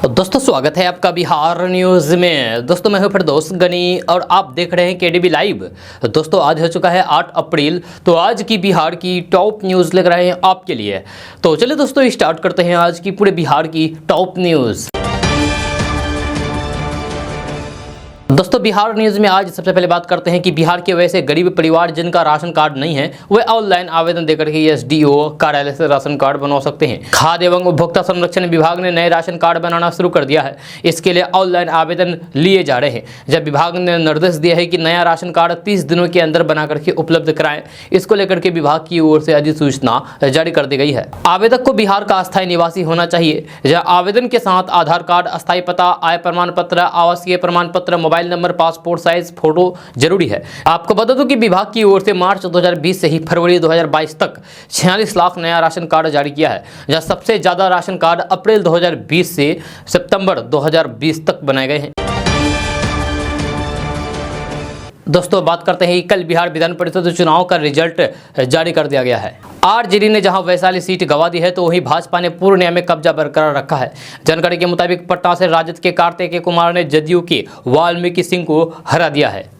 दोस्तों स्वागत है आपका बिहार न्यूज़ में। दोस्तों मैं हूं फिरदौस गनी और आप देख रहे हैं केडीबी लाइव। दोस्तों आज हो चुका है 8 अप्रैल। तो आज की बिहार की टॉप न्यूज़ लेकर आए हैं आपके लिए। तो चलिए दोस्तों स्टार्ट करते हैं आज की पूरे बिहार की टॉप न्यूज़। दोस्तों बिहार न्यूज़ में आज सबसे पहले बात करते हैं कि बिहार के वैसे गरीब परिवार जिनका राशन कार्ड नहीं है वे ऑनलाइन आवेदन देकर के एसडीओ कार्यालय से राशन कार्ड बनवा सकते हैं। खाद्य एवं उपभोक्ता संरक्षण विभाग ने नए राशन कार्ड बनाना शुरू कर दिया है। इसके लिए ऑनलाइन आवेदन लिए जा रहे हैं। जब विभाग ने निर्देश दिया है कि नया राशन कार्ड 30 दिनों के अंदर बना करके उपलब्ध कराएं, इसको लेकर के विभाग की ओर से अधिसूचना जारी कर दी गई है। आवेदक को बिहार का अस्थायी निवासी होना चाहिए। आवेदन के साथ आधार कार्ड, अस्थायी पता, आय प्रमाण पत्र, आवासीय प्रमाण पत्र, mobile number, passport size photo जरूरी है। आपको बता दूं कि विभाग की ओर से मार्च 2020 से ही फरवरी 2022 तक 46 लाख नया राशन कार्ड जारी किया है, जहां सबसे ज्यादा राशन कार्ड अप्रैल 2020 से सितंबर 2020 तक बनाए गए हैं। दोस्तों बात करते हैं कि कल बिहार विधान परिषद चुनाव का रिजल्ट जारी कर दिया गया है। आरजेडी ने जहां वैशाली सीट गंवा दी है तो वहीं भाजपा ने पूर्णिया में कब्जा बरकरार रखा है। जानकारी के मुताबिक पटना से राजद के कार्तिकेय कुमार ने जदयू के वाल्मीकि सिंह को हरा दिया है।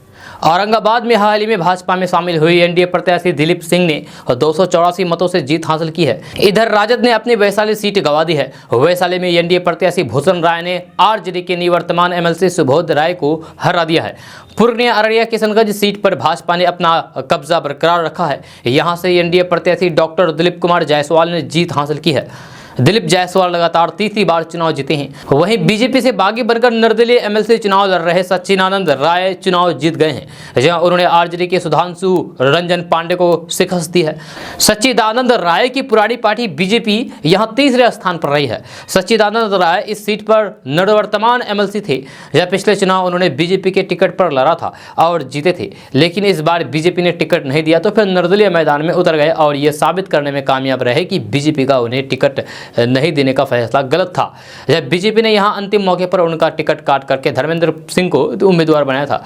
औरंगाबाद में हाल ही में भाजपा में शामिल हुई एनडीए प्रत्याशी दिलीप सिंह ने 284 मतों से जीत हासिल की है। इधर राजद ने अपनी वैशाली सीट गंवा दी है। वैशाली में एनडीए प्रत्याशी भूषण राय ने आरजेडी के निवर्तमान एमएलसी सुबोध राय को हरा दिया है। पूर्णिया, अररिया, किशनगंज सीट पर भाजपा ने अपना कब्जा बरकरार रखा है। यहां से एनडीए प्रत्याशी डॉक्टर दिलीप कुमार जायसवाल ने जीत हासिल की है। दिलीप जायसवाल लगातार तीसरी बार चुनाव जीते हैं। वहीं बीजेपी से बागी बनकर निर्दलीय एमएलसी चुनाव लड़ रहे सच्चिदानंद राय चुनाव जीत गए हैं, जहां उन्होंने आरजेडी के सुधांशु रंजन पांडे को शिकस्त दी है। सच्चिदानंद राय की पुरानी पार्टी बीजेपी यहां तीसरे स्थान पर रही है। सच्चिदानंद राय इस सीट पर निवर्तमान एमएलसी थे, जहां पिछले चुनाव उन्होंने बीजेपी के टिकट पर लड़ा था और जीते थे, लेकिन इस बार बीजेपी ने टिकट नहीं दिया तो फिर निर्दलीय मैदान में उतर गए और ये साबित करने में कामयाब रहे कि बीजेपी का उन्हें टिकट नहीं देने का फैसला गलत था। जब बीजेपी ने यहां अंतिम मौके पर उनका टिकट काट करके धर्मेंद्र सिंह को उम्मीदवार बनाया था।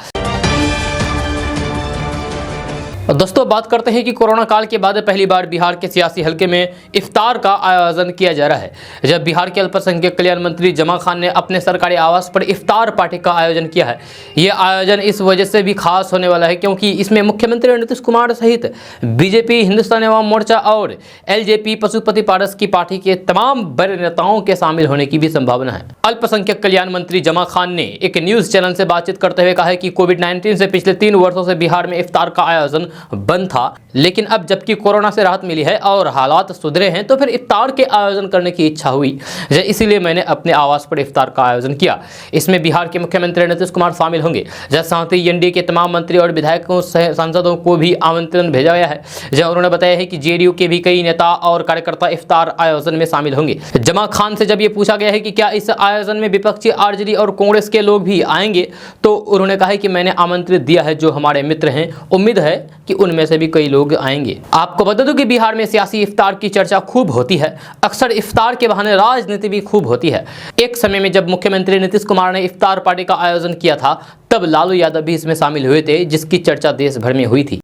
दोस्तों बात करते हैं कि कोरोना काल के बाद पहली बार बिहार के सियासी हलके में इफ्तार का आयोजन किया जा रहा है। जब बिहार के अल्पसंख्यक कल्याण मंत्री जमा खान ने अपने सरकारी आवास पर इफ्तार पार्टी का आयोजन किया है। यह आयोजन इस वजह से भी खास होने वाला है क्योंकि इसमें मुख्यमंत्री नीतीश कुमार सहित बीजेपी, हिंदुस्तान अवाम मोर्चा और एलजेपी पशुपति पारस की पार्टी के तमाम बड़े नेताओं के शामिल होने की भी संभावना है। अल्पसंख्यक कल्याण मंत्री जमा खान ने एक न्यूज चैनल से बातचीत करते हुए कहा है कि कोविड-19 से पिछले 3 वर्षों से बिहार में इफ्तार का आयोजन बंद था, लेकिन अब जबकि कोरोना से राहत मिली है और हालात सुधरे हैं तो फिर इफ्तार के आयोजन करने की इच्छा हुई, इसीलिए मैंने अपने आवास पर इफ्तार का आयोजन किया। इसमें बिहार के मुख्यमंत्री नीतीश कुमार शामिल होंगे, साथ ही एनडीए के तमाम मंत्री और विधायकों सांसदों को भी आमंत्रण भेजा गया है। जहां उन्होंने बताया है कि जेडीयू के भी कई नेता और कार्यकर्ता इफ्तार आयोजन में शामिल होंगे। जमा खान से जब ये पूछा गया है कि क्या इस आयोजन में विपक्षी आरजेडी और कांग्रेस के लोग भी आएंगे, तो उन्होंने कहा है कि मैंने आमंत्रित दिया है जो हमारे मित्र हैं, उम्मीद है कि उनमें से भी कई लोग आएंगे। आपको बता दूं कि बिहार में सियासी इफ्तार की चर्चा खूब होती है। अक्सर इफ्तार के बहाने राजनीति भी खूब होती है। एक समय में जब मुख्यमंत्री नीतीश कुमार ने इफ्तार पार्टी का आयोजन किया था तब लालू यादव भी इसमें शामिल हुए थे, जिसकी चर्चा देश भर में हुई थी।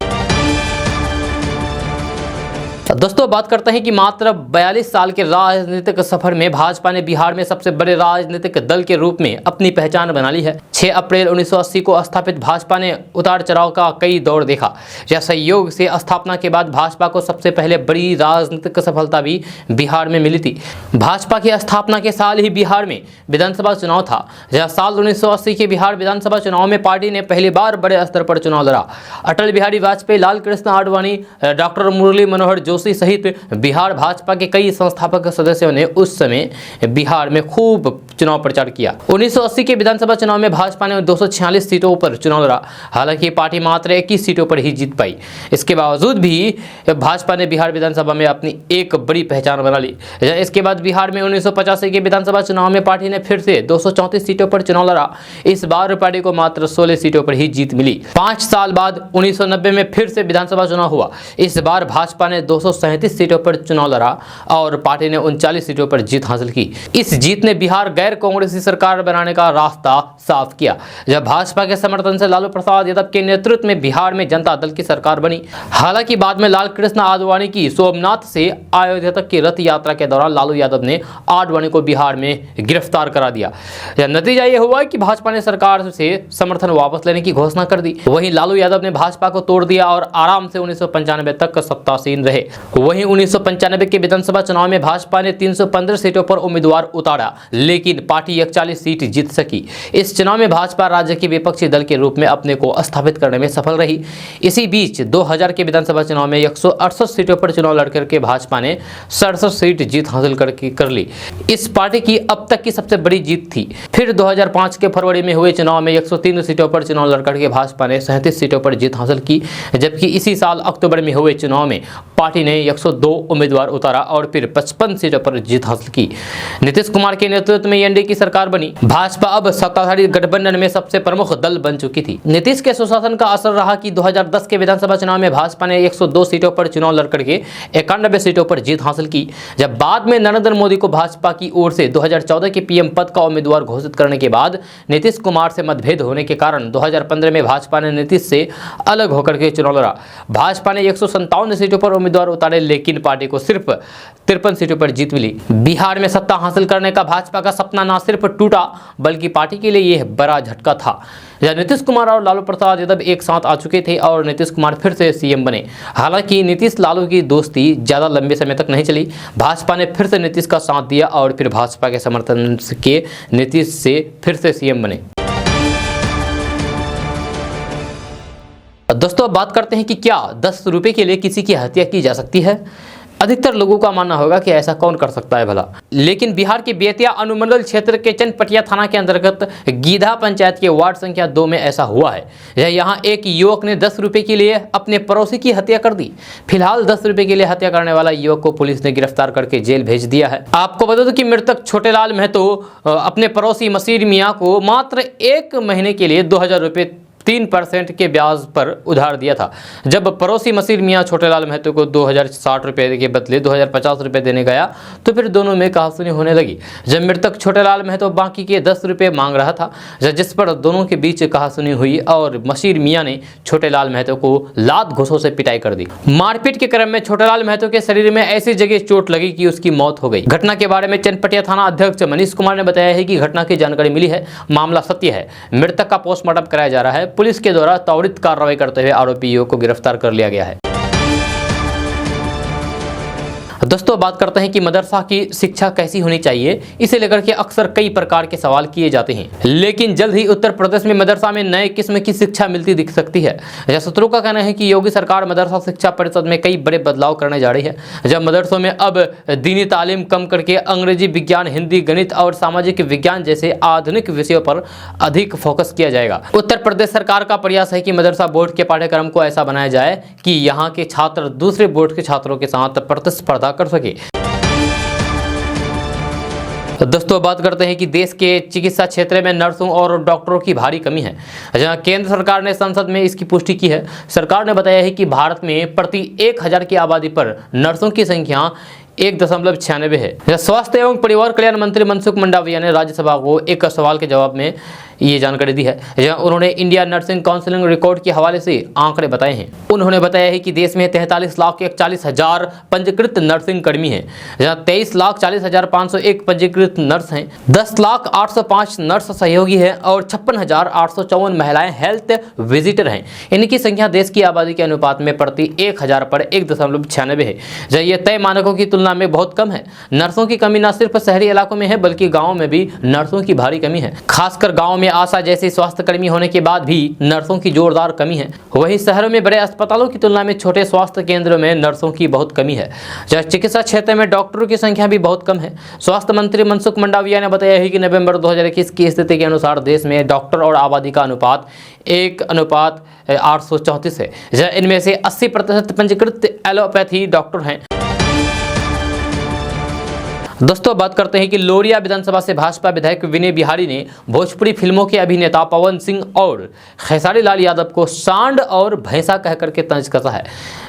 दोस्तों बात करते हैं कि मात्र 42 साल के राजनीतिक सफर में भाजपा ने बिहार में सबसे बड़े राजनीतिक दल के रूप में अपनी पहचान बना ली है। 6 अप्रैल 1980 को स्थापित भाजपा ने उतार चढ़ाव का कई दौर देखा। यह संयोग से स्थापना के बाद भाजपा को सबसे पहले बड़ी राजनीतिक सफलता भी बिहार में मिली थी। भाजपा की स्थापना के साल ही बिहार में विधानसभा चुनाव था। जहाँ साल 1980 के बिहार विधानसभा चुनाव में पार्टी ने पहली बार बड़े स्तर पर चुनाव लड़ा। अटल बिहारी वाजपेयी, लाल कृष्ण आडवाणी, डॉक्टर मुरली मनोहर जोशी सहित बिहार भाजपा के कई संस्थापक सदस्यों ने उस समय बिहार में खूब चुनाव प्रचार किया। 1980 के विधानसभा चुनाव में भाजपा ने 246 सीटों पर चुनाव लड़ा। हालांकि पार्टी मात्र 21 सीटों पर ही जीत पाई। इसके बावजूद भी भाजपा ने बिहार विधानसभा में अपनी एक बड़ी पहचान बना ली। इसके बाद बिहार में 1985 के विधानसभा चुनाव में पार्टी ने फिर से 234 सीटों पर चुनाव लड़ा। इस बार पार्टी को मात्र 16 सीटों पर ही जीत मिली। 5 साल बाद 1990 में फिर से विधानसभा चुनाव हुआ। इस बार भाजपा ने 137 सीटों पर चुनाव लड़ा और पार्टी ने 39 सीटों पर जीत हासिल की। इस जीत ने बिहार गैर कांग्रेसी सरकार बनाने का रास्ता साफ किया। जब भाजपा के समर्थन से लालू प्रसाद यादव के नेतृत्व में बिहार में जनता दल की सरकार बनी। हालांकि बाद में लाल कृष्ण आडवाणी की सोमनाथ से अयोध्या तक की रथ यात्रा के दौरान लालू यादव ने आडवाणी को बिहार में गिरफ्तार करा दिया। नतीजा यह हुआ कि भाजपा ने सरकार से समर्थन वापस लेने की घोषणा कर दी। वहीं लालू यादव ने भाजपा को तोड़ दिया और आराम से 1995 तक सत्तासीन रहे। वहीं 1995 के विधानसभा चुनाव में भाजपा ने 315 सीटों पर उम्मीदवार उतारा, लेकिन पार्टी 41 सीट जीत सकी। इस चुनाव में भाजपा राज्य के विपक्षी दल के रूप में अपने को स्थापित करने में सफल रही। इसी बीच 2000 के विधानसभा चुनाव में 168 सीटों पर चुनाव लड़कर के भाजपा ने 67 सीट जीत हासिल कर ली। इस पार्टी की अब तक की सबसे बड़ी जीत थी। फिर 2005 के फरवरी में हुए चुनाव में 103 सीटों पर चुनाव लड़कर के भाजपा ने 37 सीटों पर जीत हासिल की, जबकि इसी साल अक्टूबर में हुए चुनाव में पार्टी ने 102 उम्मीदवार उतारा और फिर 55 सीटों पर जीत हासिल की। नीतीश कुमार के नेतृत्व में एनडीए की सरकार बनी। भाजपा अब सत्ताधारी गठबंधन में सबसे प्रमुख दल बन चुकी थी। नीतीश के सुशासन का असर रहा कि 2010 के विधानसभा चुनाव में भाजपा ने 102 सीटों पर चुनाव लड़कर के 91 सीटों पर जीत हासिल की। जब बाद में नरेंद्र मोदी को भाजपा की ओर से 2014 के पीएम पद का उम्मीदवार घोषित करने के बाद नीतीश कुमार से मतभेद होने के कारण 2015 में भाजपा ने नीतीश से अलग होकर के चुनाव लड़ा। भाजपा ने 157 सीटों पर उम्मीदवार उतारे, लेकिन पार्टी को सिर्फ 53 सीटों पर जीत मिली। बिहार में सत्ता हासिल करने का भाजपा का सपना न सिर्फ टूटा, बल्कि पार्टी के लिए यह बड़ा झटका था। जब नीतीश कुमार और लालू प्रसाद यादव एक साथ आ चुके थे और नीतीश कुमार फिर से सीएम बने। हालांकि नीतीश लालू की दोस्ती ज्यादा लंबे समय तक नहीं चली। भाजपा ने फिर से नीतीश का साथ दिया और फिर भाजपा के समर्थन के नीतीश से फिर से सीएम बने। दोस्तों, बात करते हैं कि क्या 10 रुपए के लिए किसी की हत्या की जा सकती है। अधिकतर लोगों का मानना होगा कि ऐसा कौन कर सकता है भला, लेकिन बिहार के बेतिया अनुमंडल क्षेत्र के चनपटिया थाना के अंतर्गत गीधा पंचायत के वार्ड संख्या 2 में ऐसा हुआ है। यहाँ एक युवक ने 10 रुपए के लिए अपने पड़ोसी की हत्या कर दी। फिलहाल 10 रुपए के लिए हत्या करने वाला युवक को पुलिस ने गिरफ्तार करके जेल भेज दिया है। आपको बता दो कि मृतक छोटेलाल महतो अपने पड़ोसी मसीर मियाँ को मात्र 1 महीने के लिए 2000 रुपये 3% के ब्याज पर उधार दिया था। जब पड़ोसी मसीर मियाँ छोटेलाल महतो को 2060 रुपये के बदले 2050 रुपये देने गया तो फिर दोनों में कहासुनी होने लगी। जब मृतक छोटेलाल महतो बाकी के 10 रुपये मांग रहा था, जिस पर दोनों के बीच कहासुनी हुई और मसीर मियाँ ने छोटेलाल महतो को लात घूंसों से पिटाई कर दी। मारपीट के क्रम में छोटेलाल महतो के शरीर में ऐसी जगह चोट लगी कि उसकी मौत हो गई। घटना के बारे में चनपटिया थाना अध्यक्ष मनीष कुमार ने बताया है कि घटना की जानकारी मिली है, मामला सत्य है। मृतक का पोस्टमार्टम कराया जा रहा है। पुलिस के द्वारा त्वरित कार्रवाई करते हुए आरोपी युवक को गिरफ्तार कर लिया गया है। दोस्तों, बात करते हैं कि मदरसा की शिक्षा कैसी होनी चाहिए। इसे लेकर के अक्सर कई प्रकार के सवाल किए जाते हैं, लेकिन जल्द ही उत्तर प्रदेश में मदरसा में नए किस्म की शिक्षा मिलती दिख सकती है। सूत्रों का कहना है कि योगी सरकार मदरसा शिक्षा परिषद में कई बड़े बदलाव करने जा रही है। जब मदरसों में अब दीनी तालीम कम करके अंग्रेजी, विज्ञान, हिंदी, गणित और सामाजिक विज्ञान जैसे आधुनिक विषयों पर अधिक फोकस किया जाएगा। उत्तर प्रदेश सरकार का प्रयास है कि मदरसा बोर्ड के पाठ्यक्रम को ऐसा बनाया जाए कि यहाँ के छात्र दूसरे बोर्ड के छात्रों के साथ प्रतिस्पर्धा कर सके। दोस्तों, बात करते हैं कि देश के चिकित्सा क्षेत्र में नर्सों और डॉक्टरों की भारी कमी है। जहां केंद्र सरकार ने संसद में इसकी पुष्टि की है। सरकार ने बताया है कि भारत में प्रति 1000 की आबादी पर नर्सों की संख्या 1.96 है। स्वास्थ्य एवं परिवार कल्याण मंत्री मनसुख मंडाविया ने राज्यसभा को एक सवाल के जवाब में ये जानकारी दी है। जहां उन्होंने इंडिया नर्सिंग काउंसिलिंग रिकॉर्ड के हवाले से आंकड़े बताए हैं। उन्होंने बताया है कि देश में 43,41,000 पंजीकृत नर्सिंग कर्मी हैं, जहां 23,40,501 पंजीकृत नर्स हैं, 10,08,05 नर्स सहयोगी हैं और 56,854 महिलाएं हेल्थ विजिटर हैं। इनकी संख्या देश की आबादी के अनुपात में प्रति 1000 पर 1.96 है, जहाँ ये तय मानकों की तुलना में बहुत कम है। नर्सों की कमी न सिर्फ शहरी इलाकों में है, बल्कि गाँव में भी नर्सों की भारी कमी है। खासकर गाँव में आशा जैसे स्वास्थ्य कर्मी होने के बाद भी नर्सों की जोरदार कमी है। वहीं शहरों में बड़े अस्पतालों की तुलना में छोटे स्वास्थ्य केंद्रों में नर्सों की बहुत कमी है। जहाँ चिकित्सा क्षेत्र में डॉक्टरों की संख्या भी बहुत कम है। स्वास्थ्य मंत्री मनसुख मंडाविया ने बताया है कि नवंबर 2021 की स्थिति के अनुसार देश में डॉक्टर और आबादी का अनुपात 1:834 है, जहाँ इनमें से 80% पंजीकृत एलोपैथी डॉक्टर हैं। दोस्तों बात करते हैं कि लोरिया विधानसभा से भाजपा विधायक विनय बिहारी ने भोजपुरी फिल्मों के अभिनेता पवन सिंह और खेसारी लाल यादव को सांड और भैंसा कह करके तंज कसा है।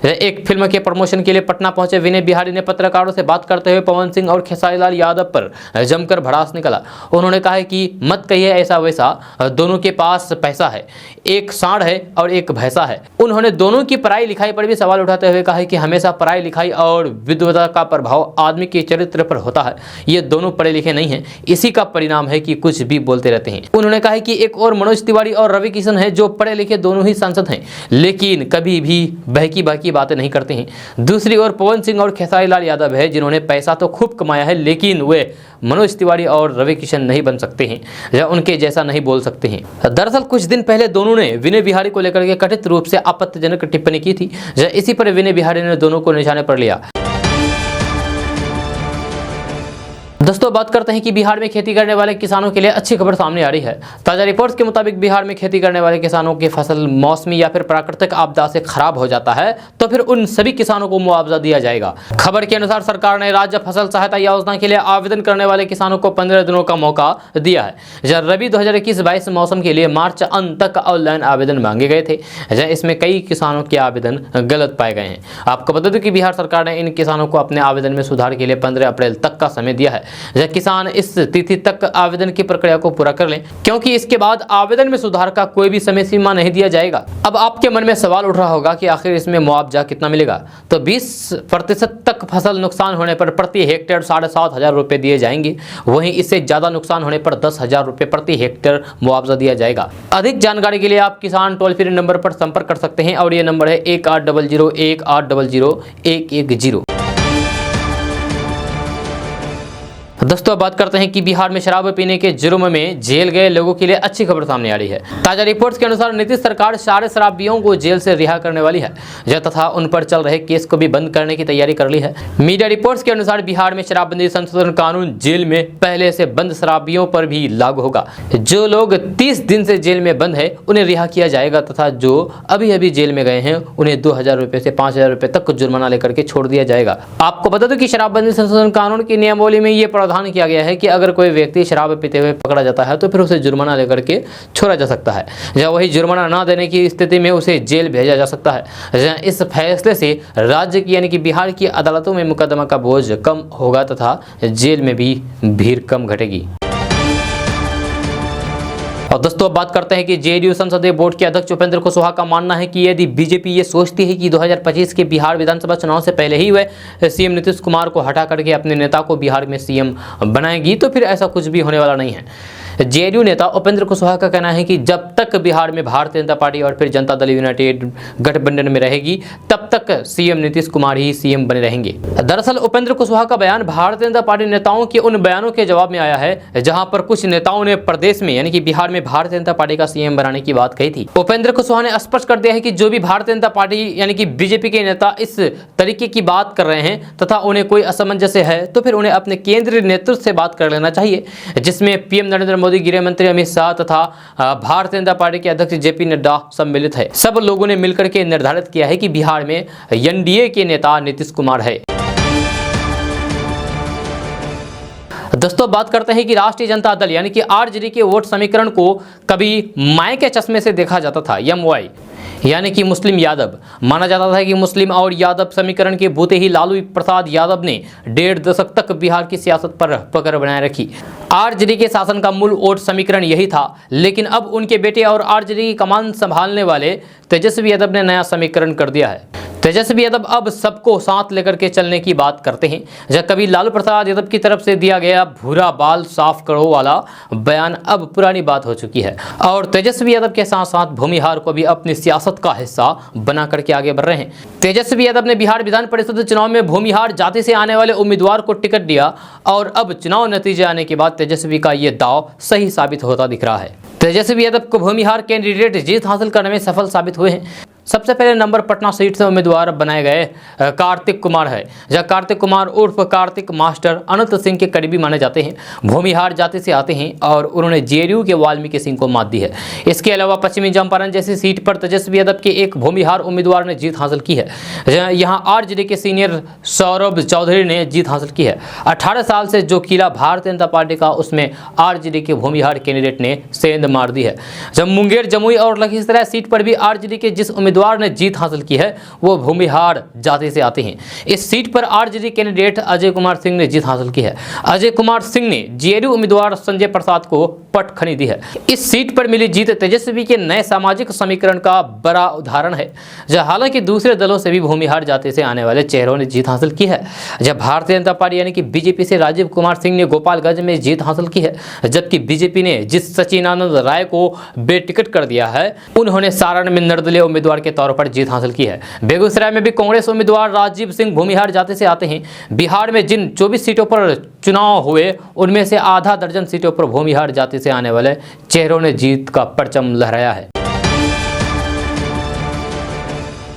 एक फिल्म के प्रमोशन के लिए पटना पहुंचे विनय बिहारी ने पत्रकारों से बात करते हुए पवन सिंह और खेसारी लाल यादव पर जमकर भड़ास निकला। उन्होंने कहा कि मत कहिए ऐसा वैसा, दोनों के पास पैसा है, एक सांड है और एक भैंसा है। उन्होंने दोनों की पढ़ाई लिखाई पर भी सवाल उठाते हुए कहा कि हमेशा पढ़ाई लिखाई और विद्वता का प्रभाव आदमी के चरित्र पर होता है। ये दोनों पढ़े लिखे नहीं हैं, इसी का परिणाम है कि कुछ भी बोलते रहते हैं। उन्होंने कहा कि एक और मनोज तिवारी और रवि किशन है जो पढ़े लिखे दोनों ही सांसद हैं, लेकिन कभी भी बहकी बहकी बातें नहीं करते हैं। दूसरी ओर पवन सिंह और खेसारी लाल यादव है जिन्होंने पैसा तो खूब कमाया है, लेकिन वे मनोज तिवारी और रवि किशन नहीं बन सकते हैं या उनके जैसा नहीं बोल सकते हैं। दरअसल कुछ दिन पहले दोनों ने विनय बिहारी को लेकर के कथित रूप से आपत्तिजनक टिप्पणी की थी। इसी पर विनय बिहारी ने दोनों को निशाने पर लिया। दोस्तों बात करते हैं कि बिहार में खेती करने वाले किसानों के लिए अच्छी खबर सामने आ रही है। ताजा रिपोर्ट्स के मुताबिक बिहार में खेती करने वाले किसानों की फसल मौसमी या फिर प्राकृतिक आपदा से खराब हो जाता है तो फिर उन सभी किसानों को मुआवजा दिया जाएगा। खबर के अनुसार सरकार ने राज्य फसल सहायता योजना के लिए आवेदन करने वाले किसानों को 15 दिनों का मौका दिया है। रबी 2021-22 मौसम के लिए मार्च अंत तक ऑनलाइन आवेदन मांगे गए थे। इसमें कई किसानों के आवेदन गलत पाए गए हैं। आपको बता दें कि बिहार सरकार ने इन किसानों को अपने आवेदन में सुधार के लिए 15 अप्रैल तक का समय दिया है। किसान इस तिथि तक आवेदन की प्रक्रिया को पूरा कर लें, क्योंकि इसके बाद आवेदन में सुधार का कोई भी समय सीमा नहीं दिया जाएगा। अब आपके मन में सवाल उठ रहा होगा कि आखिर इसमें मुआवजा कितना मिलेगा। तो 20% तक फसल नुकसान होने पर प्रति हेक्टेयर 7,500 रुपये दिए जाएंगे। वहीं इससे ज्यादा नुकसान होने पर 10,000 रुपये प्रति हेक्टेयर मुआवजा दिया जाएगा। अधिक जानकारी के लिए आप किसान टोल फ्री नंबर पर संपर्क कर सकते हैं और ये नंबर है 1800-1800-110। दोस्तों अब बात करते हैं कि बिहार में शराब पीने के जुर्म में जेल गए लोगों के लिए अच्छी खबर सामने आ रही है। ताजा रिपोर्ट्स के अनुसार नीतीश सरकार सारे शराबियों को जेल से रिहा करने वाली है तथा उन पर चल रहे केस को भी बंद करने की तैयारी कर ली है। मीडिया रिपोर्ट्स के अनुसार बिहार में शराबबंदी संशोधन कानून जेल में पहले से बंद शराबियों पर भी लागू होगा। जो लोग 30 दिन से जेल में बंद है उन्हें रिहा किया जाएगा तथा जो अभी अभी जेल में गए हैं उन्हें 2,000 रुपये से 5,000 रुपये तक जुर्माना लेकर के छोड़ दिया जाएगा। आपको बता दो कि शराबबंदी संशोधन कानून की नियमावली में ये प्रावधान किया गया है कि अगर कोई व्यक्ति शराब पीते हुए पकड़ा जाता है तो फिर उसे जुर्माना लेकर के छोड़ा जा सकता है। जब वही जुर्माना ना देने की स्थिति में उसे जेल भेजा जा सकता है। इस फैसले से राज्य की यानी कि बिहार की अदालतों में मुकदमा का बोझ कम होगा तथा जेल में भी भीड़ कम घटेगी। और दोस्तों बात करते हैं कि जेडीयू संसदीय बोर्ड के अध्यक्ष उपेंद्र कुशवाहा का मानना है कि यदि बीजेपी ये सोचती है कि 2025 के बिहार विधानसभा चुनाव से पहले ही वह सीएम नीतीश कुमार को हटा करके अपने नेता को बिहार में सीएम बनाएगी तो फिर ऐसा कुछ भी होने वाला नहीं है। जेडीयू नेता उपेंद्र कुशवाहा का कहना है कि जब तक बिहार में भारतीय जनता पार्टी और फिर जनता दल यूनाइटेड गठबंधन में रहेगी तब तक सीएम नीतीश कुमार ही सीएम बने रहेंगे। दरअसल उपेंद्र कुशवाहा का बयान भारतीय जनता पार्टी नेताओं के उन बयानों के जवाब में आया है जहां पर कुछ नेताओं ने प्रदेश में यानी कि बिहार में भारतीय जनता पार्टी का सीएम बनाने की बात कही थी। उपेंद्र कुशवाहा ने स्पष्ट कर दिया है कि जो भी भारतीय जनता पार्टी यानी कि बीजेपी के नेता इस तरीके की बात कर रहे हैं तथा उन्हें कोई असमंजस्य है तो फिर उन्हें अपने केंद्रीय नेतृत्व से बात कर लेना चाहिए, जिसमें पीएम नरेंद्र मोदी, गृह मंत्री अमित शाह तथा भारतीय जनता पार्टी के अध्यक्ष जेपी नड्डा सम्मिलित है। सब लोगों ने मिलकर के निर्धारित किया है कि बिहार में एनडीए के नेता नीतीश कुमार है। दोस्तों बात करते हैं कि राष्ट्रीय जनता दल यानी कि आरजेडी के वोट समीकरण को कभी माय के चश्मे से देखा जाता था। एमवाई यानी कि मुस्लिम यादव माना जाता था कि मुस्लिम और यादव समीकरण के भूते ही लालू प्रसाद यादव ने 1.5 दशक तक बिहार की सियासत पर पकड़ बनाए रखी। आरजेडी के शासन का मूल वोट समीकरण यही था, लेकिन अब उनके बेटे और आरजेडी की कमान संभालने वाले तेजस्वी यादव ने नया समीकरण कर दिया है। तेजस्वी यादव अब सबको साथ लेकर के चलने की बात करते हैं। जब कभी लालू प्रसाद यादव की तरफ से दिया गया भूरा बाल साफ करो वाला बयान अब पुरानी बात हो चुकी है और तेजस्वी यादव के साथ साथ भूमिहार को भी अपनी सियासत का हिस्सा बना करके आगे बढ़ रहे हैं। तेजस्वी यादव ने बिहार विधान परिषद चुनाव में भूमिहार जाति से आने वाले उम्मीदवार को टिकट दिया और अब चुनाव नतीजे आने के बाद तेजस्वी का ये दाव सही साबित होता दिख रहा है। तेजस्वी यादव को भूमिहार कैंडिडेट जीत हासिल करने में सफल साबित हुए हैं। सबसे पहले नंबर पटना सीट से उम्मीदवार बनाए गए कार्तिक कुमार है, जहां कार्तिक कुमार उर्फ कार्तिक मास्टर अनंत सिंह के करीबी माने जाते हैं। भूमिहार जाति से आते हैं और उन्होंने जेडीयू के वाल्मीकि सिंह को मात दी है। इसके अलावा पश्चिमी चंपारण जैसी सीट पर तेजस्वी यादव के एक भूमिहार उम्मीदवार ने जीत हासिल की है। यहाँ आरजेडी के सीनियर सौरभ चौधरी ने जीत हासिल की है। 18 साल से जो किला भारतीय जनता पार्टी का, उसमें आरजेडी के भूमिहार कैंडिडेट ने सेंध मार दी है। जब मुंगेर, जमुई और लखीसराय सीट पर भी आरजेडी के जिस उम्मीदवार ने जीत हासिल की है वो भूमिहार जाति से आते हैं। इस सीट पर आरजेडी कैंडिडेट अजय कुमार सिंह ने जीत हासिल की है। अजय कुमार सिंह ने जेडीयू उम्मीदवार संजय प्रसाद को पटखनी दी है। इस सीट पर मिली जीत तेजस्वी के नए सामाजिक समीकरण का बड़ा उदाहरण है। जब हालांकि दूसरे दलों से भी भूमिहार जाति से आने वाले चेहरों ने जीत हासिल की है। जब भारतीय जनता पार्टी यानी कि बीजेपी से राजीव कुमार सिंह ने गोपालगंज में जीत हासिल की है, जबकि बीजेपी ने जिस सचिनानंद राय को बेटिकट कर दिया है उन्होंने सारण में निर्दलीय उम्मीदवार के तौर पर जीत हासिल की है। बेगूसराय में भी कांग्रेस उम्मीदवार राजीव सिंह भूमिहार जाति से आते हैं। बिहार में जिन 24 सीटों पर चुनाव हुए उनमें से आधा दर्जन सीटों पर भूमिहार जाति से आने वाले चेहरों ने जीत का परचम लहराया है।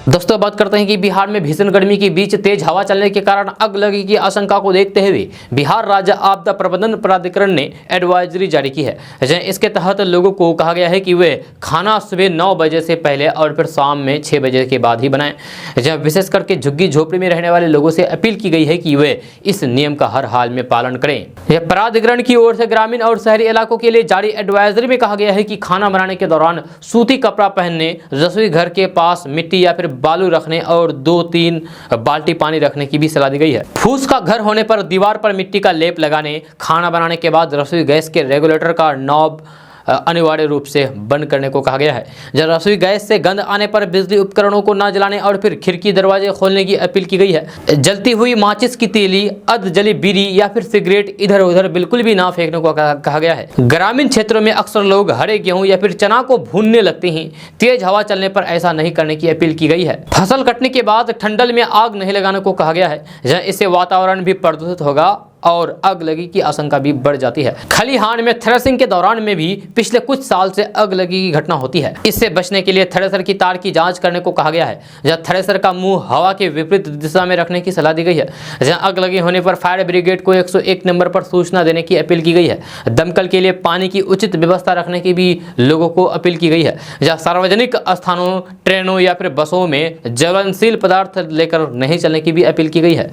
दोस्तों बात करते हैं कि बिहार में भीषण गर्मी के बीच तेज हवा चलने के कारण आग लगने की आशंका को देखते हुए बिहार राज्य आपदा प्रबंधन प्राधिकरण ने एडवाइजरी जारी की है। इसके तहत लोगों को कहा गया है कि वे खाना सुबह 9 बजे से पहले और फिर शाम में 6 बजे के बाद ही बनाएं। जहाँ विशेष करके झुग्गी झोपड़ी में रहने वाले लोगों से अपील की गई है कि वे इस नियम का हर हाल में पालन करें। यह प्राधिकरण की ओर से ग्रामीण और शहरी इलाकों के लिए जारी एडवाइजरी में कहा गया है कि खाना बनाने के दौरान सूती कपड़ा पहनने, रसोई घर के पास मिट्टी या फिर बालू रखने और 2-3 बाल्टी पानी रखने की भी सलाह दी गई है। फूस का घर होने पर दीवार पर मिट्टी का लेप लगाने, खाना बनाने के बाद रसोई गैस के रेगुलेटर का नॉब अनिवार्य रूप से बंद करने को कहा गया है। जब रसोई गैस से गंध आने पर बिजली उपकरणों को न जलाने और फिर खिड़की दरवाजे खोलने की अपील की गई है। जलती हुई माचिस की तीली, अध जली बीड़ी या फिर सिगरेट इधर उधर बिल्कुल भी ना फेंकने को कहा गया है। ग्रामीण क्षेत्रों में अक्सर लोग हरे गेहूं या फिर चना को भूनने लगते हैं। तेज हवा चलने पर ऐसा नहीं करने की अपील की गई है। फसल कटने के बाद ठंडल में आग नहीं लगाने को कहा गया है। इससे वातावरण भी प्रदूषित होगा और आग लगी की आशंका भी बढ़ जाती है। खलिहान में थ्रेसिंग के दौरान में भी पिछले कुछ साल से आग लगी की घटना होती है। इससे बचने के लिए थ्रेसर की तार की जांच करने को कहा गया है। जहाँ थ्रेसर का मुंह हवा के विपरीत दिशा में रखने की सलाह दी गई है। जहाँ आग लगी होने पर फायर ब्रिगेड को 101 नंबर पर सूचना देने की अपील की गई है। दमकल के लिए पानी की उचित व्यवस्था रखने की भी लोगों को अपील की गई है। जहाँ सार्वजनिक स्थानों, ट्रेनों या फिर बसों में ज्वलनशील पदार्थ लेकर नहीं चलने की भी अपील की गई है।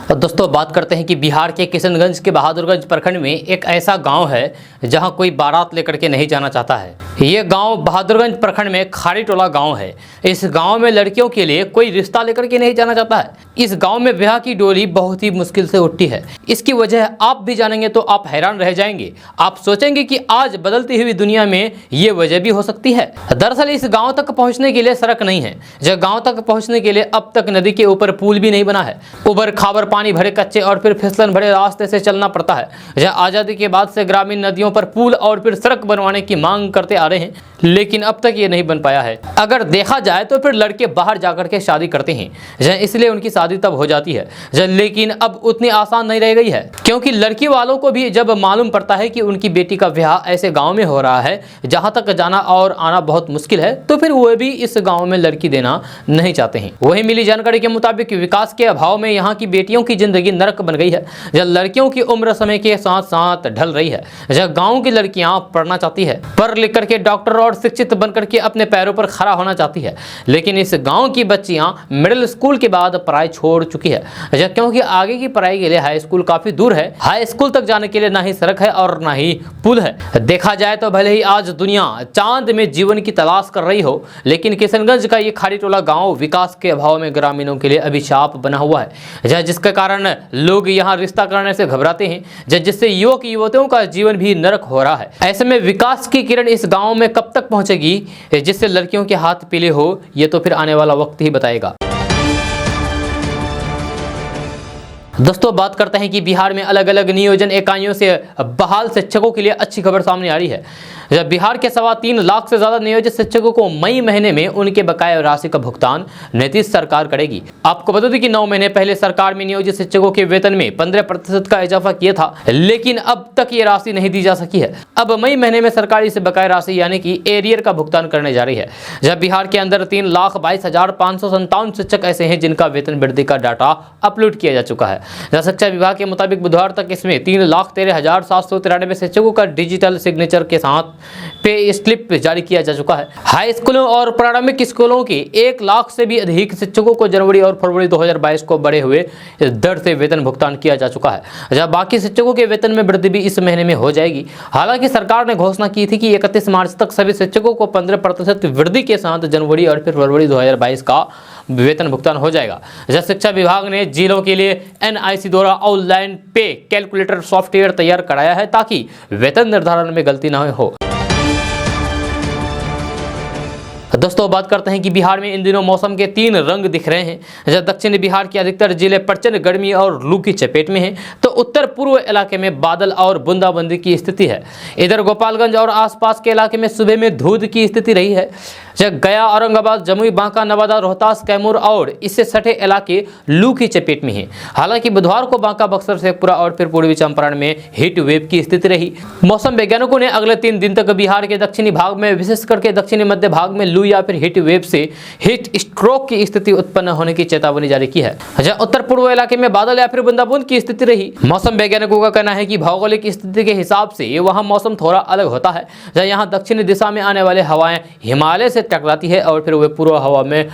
तो दोस्तों बात करते हैं कि बिहार के किशनगंज के बहादुरगंज प्रखंड में एक ऐसा गांव है जहां कोई बारात लेकर के नहीं जाना चाहता है। ये गांव बहादुरगंज प्रखंड में खाड़ी टोला गांव है। इस गांव में लड़कियों के लिए कोई रिश्ता लेकर के नहीं जाना चाहता है। इस गांव में ब्याह की डोली बहुत ही मुश्किल से उठती है। इसकी वजह आप भी जानेंगे तो आप हैरान रह जाएंगे। आप सोचेंगे कि आज बदलती हुई दुनिया में ये वजह भी हो सकती है। दरअसल इस गाँव तक पहुँचने के लिए सड़क नहीं है। जब गाँव तक पहुँचने के लिए अब तक नदी के ऊपर पुल भी नहीं बना है। उबर खाबर पानी भरे कच्चे और फिर फिसलन भरे रास्ते से चलना पड़ता है। जहाँ आज़ादी के बाद से ग्रामीण नदियों पर पुल और फिर सड़क बनवाने की मांग करते आ रहे हैं, लेकिन अब तक ये नहीं बन पाया है। अगर देखा जाए तो फिर लड़के बाहर जाकर के शादी करते हैं, इसलिए उनकी शादी तब हो जाती है। लेकिन अब उतनी आसान नहीं रह गई है, क्योंकि लड़की वालों को भी जब मालूम पड़ता है कि उनकी बेटी का ब्याह ऐसे गाँव में हो रहा है जहाँ तक जाना और आना बहुत मुश्किल है, तो फिर वो भी इस गाँव में लड़की देना नहीं चाहते हैं। वही मिली जानकारी के मुताबिक विकास के अभाव में यहाँ की बेटियों की जिंदगी नरक बन गई है। जब लड़कियों की उम्र समय के साथ साथ ढल रही है। जब गांव की लड़कियां पढ़ना चाहती है, पढ़ लिख करके डॉक्टर और शिक्षित बनकर के अपने पैरों पर खड़ा होना चाहती है, लेकिन इस गांव की बच्चियां मिडिल स्कूल के बाद पढ़ाई छोड़ चुकी है। क्योंकि आगे की पढ़ाई के लिए हाई स्कूल काफी दूर है। हाई स्कूल तक जाने के लिए ना ही सड़क है और ना ही पुल है। देखा जाए तो भले ही आज दुनिया चांद में जीवन की तलाश कर रही हो, लेकिन किशनगंज का ये खाड़ी टोला गाँव विकास के अभाव में ग्रामीणों के लिए अभिशाप बना हुआ है, जिसके कारण लोग यहाँ रिश्ता करने से घबराते हैं, जिससे युवक युवतियों का जीवन भी नरक हो रहा है। ऐसे में विकास की किरण इस गांव में कब तक पहुंचेगी, जिससे लड़कियों के हाथ पीले हो, ये तो फिर आने वाला वक्त ही बताएगा। दोस्तों बात करते हैं कि बिहार में अलग अलग नियोजन इकाइयों से बहाल शिक्षकों के लिए अच्छी खबर सामने आ रही है। जब बिहार के 3.25 लाख से ज्यादा नियोजित शिक्षकों को मई महीने में उनके बकाया राशि का भुगतान नीतीश सरकार करेगी। आपको बता दें कि 9 महीने पहले सरकार में नियोजित शिक्षकों के वेतन में 15% का इजाफा किया था, लेकिन अब तक ये राशि नहीं दी जा सकी है। अब मई महीने में सरकार इस बकाया राशि यानी कि एरियर का भुगतान करने जा रही है। जब बिहार के अंदर 3,22,557 शिक्षक ऐसे हैं जिनका वेतन वृद्धि का डाटा अपलोड किया जा चुका है। शिक्षा विभाग के मुताबिक बुधवार तक इसमें 3,13,793 शिक्षकों का डिजिटल सिग्नेचर के साथ पे स्लिप जारी किया जा चुका है। हाई स्कूलों और प्रारंभिक स्कूलों के 1 लाख से भी अधिक शिक्षकों को जनवरी और फरवरी 2022 को बढ़े हुए दर से वेतन भुगतान किया जा चुका है। जब बाकी शिक्षकों के वेतन में वृद्धि भी इस महीने में हो जाएगी। हालांकि सरकार ने घोषणा की थी कि 31 मार्च तक सभी शिक्षकों को 15% वृद्धि के साथ जनवरी और फिर फरवरी 2022 का वेतन भुगतान हो जाएगा। जब शिक्षा विभाग ने जिलों के लिए NIC द्वारा ऑनलाइन पे कैलकुलेटर सॉफ्टवेयर तैयार कराया है ताकि वेतन निर्धारण में गलती न हो। दोस्तों बात करते हैं कि बिहार में इन दिनों मौसम के 3 रंग दिख रहे हैं। जब दक्षिणी बिहार के अधिकतर जिले प्रचंड गर्मी और लू की चपेट में हैं, तो उत्तर पूर्व इलाके में बादल और बूंदाबांदी की स्थिति है। इधर गोपालगंज और आसपास के इलाके में सुबह में धूंध की स्थिति रही है। जब गया, औरंगाबाद, जमुई, बांका, नवादा, रोहतास, कैमूर और इससे सटे इलाके लू की चपेट में हैं। हालांकि बुधवार को बांका, बक्सर, शेखपुरा और फिर पूर्वी चंपारण में हीट वेव की स्थिति रही। मौसम वैज्ञानिकों ने अगले 3 दिन तक बिहार के दक्षिणी भाग में, विशेष करके दक्षिणी मध्य भाग में लू या फिर हीट वेव से हीट स्ट्रोक की स्थिति उत्पन्न होने की चेतावनी जारी की है। जहां उत्तर पूर्व इलाके में बादल या फिर बूंदाबूंद की स्थिति रही। मौसम वैज्ञानिकों का कहना है कि भौगोलिक स्थिति के हिसाब से वहां मौसम थोड़ा अलग होता है। जहां यहां दक्षिणी दिशा में आने वाले हवाएं हिमालय से टकराती है और फिर वे पूर्व हवा में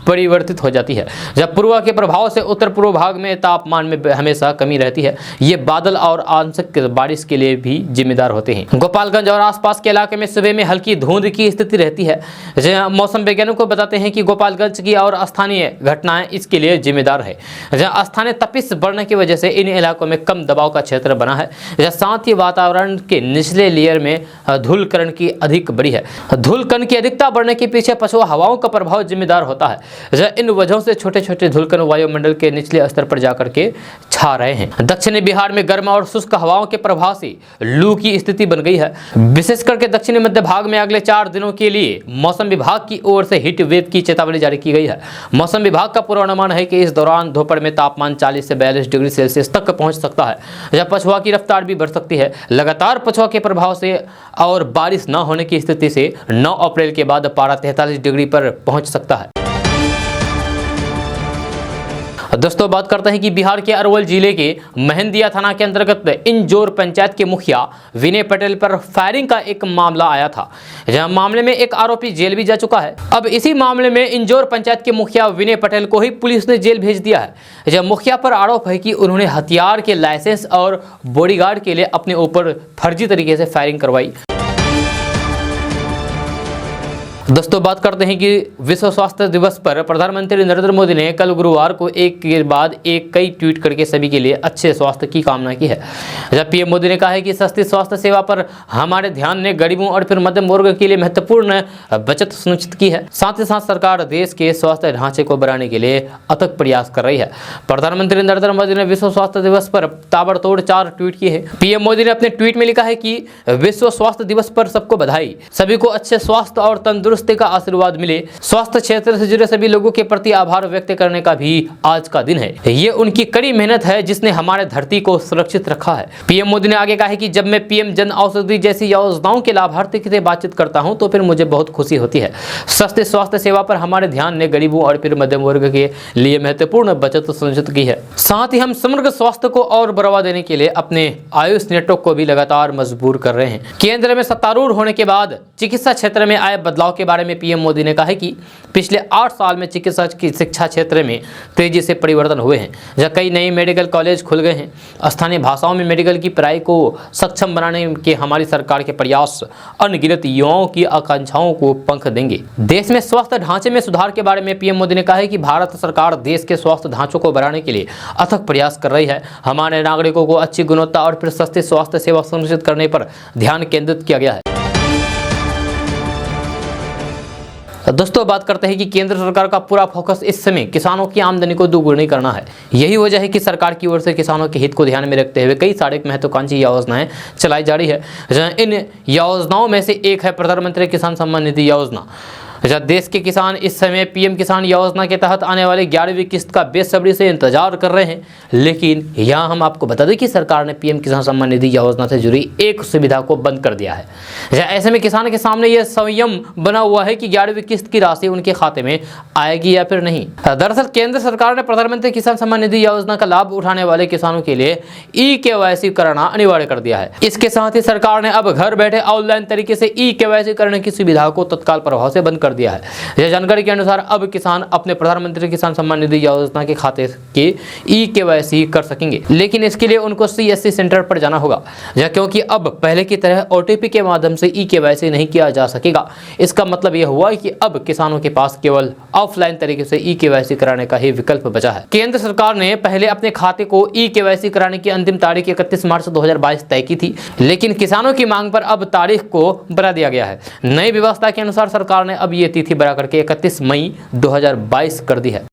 परिवर्तित हो जाती है। जब पूर्वा के प्रभाव से उत्तर पूर्व भाग में तापमान में हमेशा कमी रहती है। ये बादल और आंशिक बारिश के लिए भी जिम्मेदार होते हैं। गोपालगंज और आसपास के इलाके में सुबह में हल्की धुंध की स्थिति रहती है। मौसम वैज्ञानिकों बताते हैं कि गोपालगंज की और स्थानीय घटनाएं इसके लिए जिम्मेदार है। जहाँ स्थानीय तपिश बढ़ने की वजह से इन इलाकों में कम दबाव का क्षेत्र बना है। साथ ही वातावरण के निचले लेयर में धूलकण की अधिक बड़ी है। धूलकण की अधिकता बढ़ने के पीछे पछुआ हवाओं का प्रभाव जिम्मेदार होता है। इन वजहों से छोटे छोटे धूलकण वायुमंडल के निचले स्तर पर जाकर के छा रहे हैं। दक्षिणी बिहार में गर्म और शुष्क हवाओं के प्रभाव से लू की स्थिति बन गई है। विशेष करके दक्षिणी मध्य भाग में अगले 4 दिनों के लिए मौसम विभाग की ओर से हीट वेव की चेतावनी जारी की गई है। मौसम विभाग का पूर्वानुमान है कि इस दौरान दोपहर में तापमान 40 से 42 डिग्री सेल्सियस तक पहुंच सकता है। जब पछुआ की रफ्तार भी बढ़ सकती है। लगातार पछुआ के प्रभाव से और बारिश न होने की स्थिति से 9 अप्रैल के बाद पारा 43 डिग्री पर पहुंच सकता है। दोस्तों बात करते हैं कि बिहार के अरवल जिले के मेहंदिया थाना के अंतर्गत इंजोर पंचायत के मुखिया विनय पटेल पर फायरिंग का एक मामला आया था। जहां मामले में एक आरोपी जेल भी जा चुका है। अब इसी मामले में इंजोर पंचायत के मुखिया विनय पटेल को ही पुलिस ने जेल भेज दिया है। जब मुखिया पर आरोप है कि उन्होंने हथियार के लाइसेंस और बॉडीगार्ड के लिए अपने ऊपर फर्जी तरीके से फायरिंग करवाई। दोस्तों बात करते हैं कि विश्व स्वास्थ्य दिवस पर प्रधानमंत्री नरेंद्र मोदी ने कल गुरुवार को एक के बाद एक कई ट्वीट करके सभी के लिए अच्छे स्वास्थ्य की कामना की है। जब पीएम मोदी ने कहा है कि सस्ती स्वास्थ्य सेवा पर हमारे ध्यान ने गरीबों और फिर मध्यम वर्ग के लिए महत्वपूर्ण बचत सुनिश्चित की है। साथ ही साथ सरकार देश के स्वास्थ्य ढांचे को बढ़ाने के लिए अथक प्रयास कर रही है। प्रधानमंत्री नरेंद्र मोदी ने विश्व स्वास्थ्य दिवस पर ताबड़तोड़ 4 ट्वीट किए हैं। पीएम मोदी ने अपने ट्वीट में लिखा है कि विश्व स्वास्थ्य दिवस पर सबको बधाई, सभी को अच्छे स्वास्थ्य और तंदुरुस्ती का आशीर्वाद मिले। स्वास्थ्य क्षेत्र से जुड़े सभी लोगों के प्रति आभार व्यक्त करने का भी आज का दिन है। ये उनकी कड़ी मेहनत है जिसने हमारे धरती को सुरक्षित रखा है। पीएम मोदी ने आगे कहा है कि जब मैं पीएम जन औषधि जैसी योजनाओं के लाभार्थी से बातचीत करता हूं तो फिर मुझे बहुत खुशी होती है। सस्ते स्वास्थ्य सेवा पर हमारे ध्यान ने गरीबों और फिर मध्यम वर्ग के लिए महत्वपूर्ण बचत सुनिश्चित की है। साथ ही हम समग्र स्वास्थ्य को और बढ़ावा देने के लिए अपने आयुष नेटवर्क को भी लगातार मजबूत कर रहे हैं। केंद्र में सत्तारूढ़ होने के बाद चिकित्सा क्षेत्र में आए बदलाव के बारे में पीएम मोदी ने कहा है कि पिछले 8 साल में चिकित्सा की शिक्षा क्षेत्र में तेजी से परिवर्तन हुए हैं। जहाँ कई नए मेडिकल कॉलेज खुल गए हैं। स्थानीय भाषाओं में मेडिकल की पढ़ाई को सक्षम बनाने के हमारी सरकार के प्रयास अनगिनत युवाओं की आकांक्षाओं को पंख देंगे। देश में स्वास्थ्य ढांचे में सुधार के बारे में पीएम मोदी ने कहा है कि भारत सरकार देश के स्वास्थ्य ढांचों को बढ़ाने के लिए अथक प्रयास कर रही है। हमारे नागरिकों को अच्छी गुणवत्ता और फिर सस्ती स्वास्थ्य सेवा सुनिश्चित करने पर ध्यान केंद्रित किया गया है। दोस्तों बात करते हैं कि केंद्र सरकार का पूरा फोकस इस समय किसानों की आमदनी को दोगुनी करना है। यही वजह है कि सरकार की ओर से किसानों के हित को ध्यान में रखते हुए कई सारे महत्वाकांक्षी योजनाएं चलाई जा रही है। इन योजनाओं में से एक है प्रधानमंत्री किसान सम्मान निधि योजना। देश के किसान इस समय पीएम किसान योजना के तहत आने वाले 11वीं किस्त का बेसब्री से इंतजार कर रहे हैं, लेकिन यहाँ हम आपको बता दें कि सरकार ने पीएम किसान सम्मान निधि योजना से जुड़ी एक सुविधा को बंद कर दिया है। ऐसे में किसान के सामने यह संयम बना हुआ है कि 11वीं किस्त की राशि उनके खाते में आएगी या फिर नहीं। दरअसल केंद्र सरकार ने प्रधानमंत्री किसान सम्मान निधि योजना का लाभ उठाने वाले किसानों के लिए ई-KYC कराना अनिवार्य कर दिया है। इसके साथ ही सरकार ने अब घर बैठे ऑनलाइन तरीके से ई-KYC करने की सुविधा को तत्काल प्रभाव से बंद कर दिया है। यह जानकारी के अनुसार अब किसान अपने प्रधानमंत्री किसान सम्मान निधि योजना के खाते के ई-KYC कर सकेंगे, लेकिन इसके लिए उनको CSC सेंटर पर जाना होगा, क्योंकि अब पहले की तरह OTP के माध्यम से ई-KYC नहीं किया जा सकेगा। इसका मतलब यह हुआ कि अब किसानों के पास केवल ऑफलाइन तरीके से ई-KYC कराने का ही विकल्प बचा है। केंद्र सरकार ने पहले अपने खाते को ई-KYC कराने की अंतिम तारीख 31 मार्च 2022 तय की थी, लेकिन किसानों की मांग पर अब तारीख को बढ़ा दिया गया है। नई व्यवस्था के अनुसार सरकार ने अब ये तिथि बढ़ा करके 31 मई 2022 कर दी है।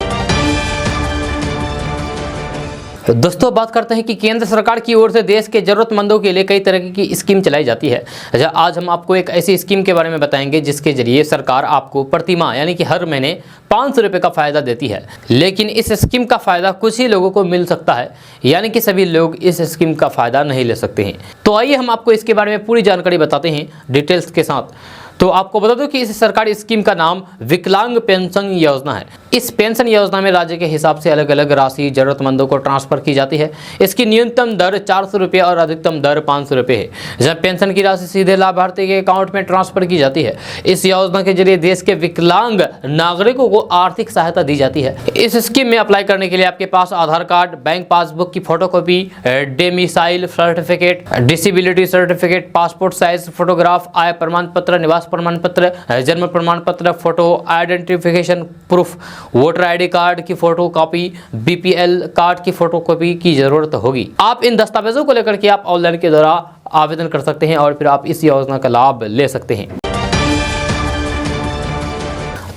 दोस्तों बात करते हैं कि केंद्र सरकार की ओर से देश के जरूरतमंदों के लिए कई तरह की स्कीम चलाई जाती है। आज हम आपको एक ऐसी स्कीम के बारे में बताएंगे जिसके जरिए सरकार आपको प्रति माह यानी कि हर महीने 500 रुपये का फायदा देती है, लेकिन इस स्कीम का फायदा कुछ ही लोगों को मिल सकता है, यानी कि सभी लोग इस स्कीम का फायदा नहीं ले सकते हैं। तो आइए हम आपको इसके बारे में पूरी जानकारी बताते हैं डिटेल्स के साथ। तो आपको बता दूं कि इस सरकारी स्कीम का नाम विकलांग पेंशन योजना है। इस पेंशन योजना में राज्य के हिसाब से अलग अलग राशि जरूरतमंदों को ट्रांसफर की जाती है। इसकी न्यूनतम दर 400 रुपये और अधिकतम दर 500 रुपये है, जब पेंशन की राशि सीधे लाभार्थी के अकाउंट में ट्रांसफर की जाती है। इस योजना के जरिए देश के विकलांग नागरिकों को आर्थिक सहायता दी जाती है। इस स्कीम में अप्लाई करने के लिए आपके पास आधार कार्ड, बैंक पासबुक की photocopy, domicile certificate, disability certificate, passport size photograph, आय प्रमाण पत्र, निवास प्रमाण पत्र, जन्म प्रमाण पत्र, photo identification proof, voter ID card की फोटो कॉपी, BPL कार्ड की फोटो कॉपी की जरूरत होगी। आप इन दस्तावेजों को लेकर के आप ऑनलाइन के द्वारा आवेदन कर सकते हैं और फिर आप इस योजना का लाभ ले सकते हैं।